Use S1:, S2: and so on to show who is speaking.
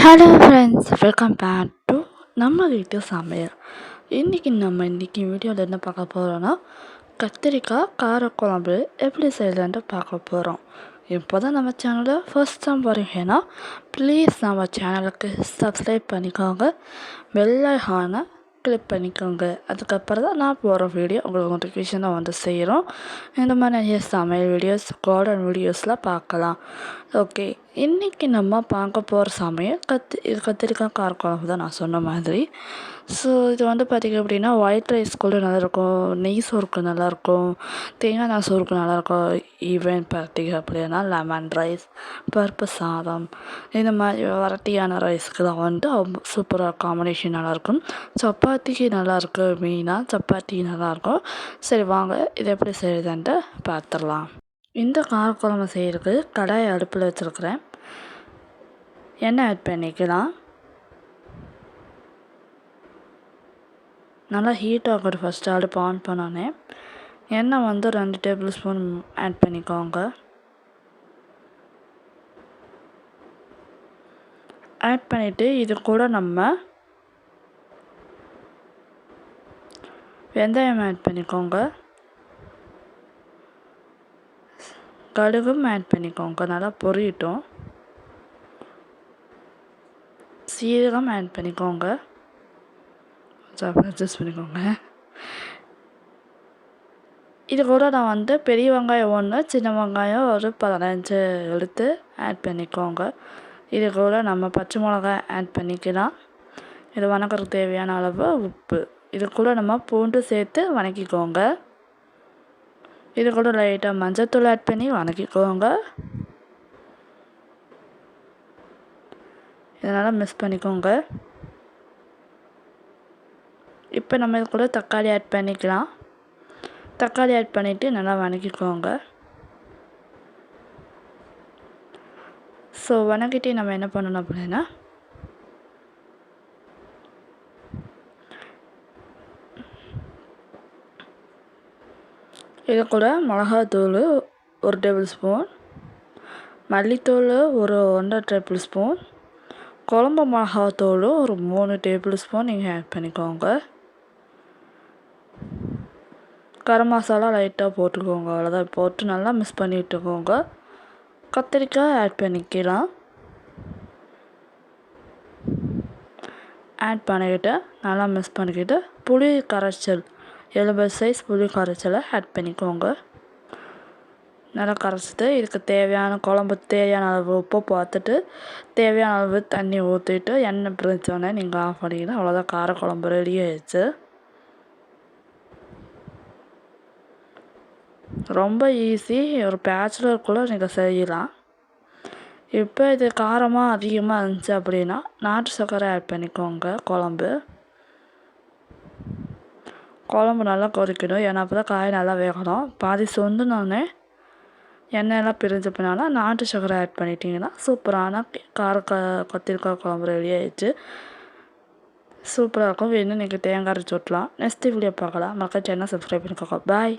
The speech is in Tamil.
S1: Hello friends, welcome back to நம்ம வீட்டு சமையல். இன்றைக்கி வீடியோவில் என்ன பார்க்க போகிறோன்னா, கத்திரிக்காய் காரக்குழம்பு எப்படி செய்யலான்ட்டு பார்க்க போகிறோம். இப்போ தான் நம்ம சேனலில் ஃபர்ஸ்ட் டைம் போகிறீங்கன்னா ப்ளீஸ் நம்ம சேனலுக்கு சப்ஸ்கிரைப் பண்ணிக்கோங்க, பெல் ஐகானை கிளிக் பண்ணிக்கோங்க. அதுக்கப்புறம் தான் நான் போகிற வீடியோ உங்களுக்கு நோட்டிஃபிகேஷனாக வந்து செய்கிறோம். இந்த மாதிரி நிறைய சமையல் வீடியோஸ், கார்டன் வீடியோஸ்லாம் பார்க்கலாம். ஓகே, இன்றைக்கி நம்ம பார்க்க போகிற சமையல் கத்திரிக்காய் காரக்குழம்பு தான் நான் சொன்ன மாதிரி. ஸோ இது வந்து பார்த்திங்க அப்படின்னா ஒயிட் ரைஸ் கூட நல்லாயிருக்கும், நெய் சோறுக்கு நல்லாயிருக்கும், தேங்காய் எண்ணெய் சோறுக்கு நல்லாயிருக்கும். ஈவன் பார்த்திங்க அப்படின்னா லெமன் ரைஸ், பருப்பு சாதம், இந்த மாதிரி வெரைட்டியான ரைஸ்க்கெலாம் வந்து சூப்பராக காம்பினேஷன் நல்லாயிருக்கும். சப்பாத்திக்கு நல்லாயிருக்கு, மெயினாக சப்பாத்தி நல்லாயிருக்கும். சரி வாங்க இதை எப்படி செய்யுதுன்ட்டு பார்த்துடலாம். இந்த காரக்குழம்பு செய்கிறதுக்கு கடாய் அடுப்பில் வச்சுருக்கிறேன். எண்ணெய் ஆட் பண்ணிக்கலாம். நல்லா ஹீட் ஆகட்டும். ஃபஸ்ட்டு அடுப்பு ஆன் பண்ணோன்னே எண்ணெய் வந்து 2 டேபிள் ஸ்பூன் ஆட் பண்ணிக்கோங்க. ஆட் பண்ணிவிட்டு இது கூட நம்ம வெந்தயம் ஆட் பண்ணிக்கோங்க, கடுகும் ஆட் பண்ணிக்கோங்க, நல்லா பொரியட்டும். சீரகம் ஆட் பண்ணிக்கோங்க, அட்ஜஸ்ட் பண்ணிக்கோங்க. இது கூட நான் வந்து பெரிய வெங்காயம் 1, சின்ன வெங்காயம் ஒரு 15 எடுத்து ஆட் பண்ணிக்கோங்க. இது கூட நம்ம பச்சை மிளகாய் ஆட் பண்ணிக்கலாம். இது வணக்கிறதுக்கு தேவையான அளவு உப்பு. இது கூட நம்ம பூண்டு சேர்த்து வணக்கிக்கோங்க. இது கூட லைட்டாக மஞ்சத்தூள் ஆட் பண்ணி வணக்கிக்கோங்க. இதனால் மிக்ஸ் பண்ணிக்கோங்க. இப்போ நம்ம இது கூட தக்காளி ஆட் பண்ணிக்கலாம். தக்காளி ஆட் பண்ணிவிட்டு நல்லா வணக்கிக்கோங்க. ஸோ வணக்கிட்டு நம்ம என்ன பண்ணணும் அப்படின்னா, இது கூட மிளகாத்தூள் 1 டேபிள் ஸ்பூன், மல்லித்தூள் ஒரு 1.5 டேபிள் ஸ்பூன், குழம்பு மிளகாத்தூள் ஒரு 3 டேபிள் ஸ்பூன் நீங்கள் ஆட் பண்ணிக்கோங்க. கரம் மசாலா லைட்டாக போட்டுக்கோங்க. அவ்வளோதான். போட்டு நல்லா மிக்ஸ் பண்ணி விட்டுக்கோங்க. கத்திரிக்காய் ஆட் பண்ணிக்கலாம். ஆட் பண்ணிக்கிட்டு நல்லா மிக்ஸ் பண்ணிக்கிட்டு புளி கரைச்சல் 70 சைஸ் புளி கரைச்சலை ஆட் பண்ணிக்கோங்க. நல்லா கரைச்சிட்டு இதுக்கு தேவையான குழம்புக்கு தேவையான அளவு உப்பு பார்த்துட்டு தேவையான அளவு தண்ணி ஊற்றிட்டு எண்ணெய் பிரிஞ்சோடனே நீங்கள் ஆஃப் பண்ணிங்கன்னா அவ்வளோதான், காரக்குழம்பு ரெடி ஆயிடுச்சு. ரொம்ப ஈஸி, ஒரு பேச்சுலர் கூட நீங்கள் செய்யலாம். இப்போ இது காரமாக அதிகமாக இருந்துச்சு அப்படின்னா நாட்டு சர்க்கரை ஆட் பண்ணிக்கோங்க. குழம்பு நல்லா கொதிக்கணும். ஏன்னா அப்போ தான் காய் நல்லா வேகணும். பாதி சொந்துனோடனே எண்ணெயெல்லாம் பிரிஞ்ச பின்னால நாட்டு சர்க்கரை ஆட் பண்ணிட்டீங்கன்னா சூப்பரான கத்திரிக்காய் குழம்பு ரெடி ஆயிடுச்சு. சூப்பராக இருக்கும். வேணும் நீங்கள் தேங்காய் அரைச்சி ஊற்றலாம். நெக்ஸ்ட் வீடியோ பார்க்கலாம். மறக்காம சேனல் சப்ஸ்கிரைப் பண்ணிக்கோங்க. பாய்.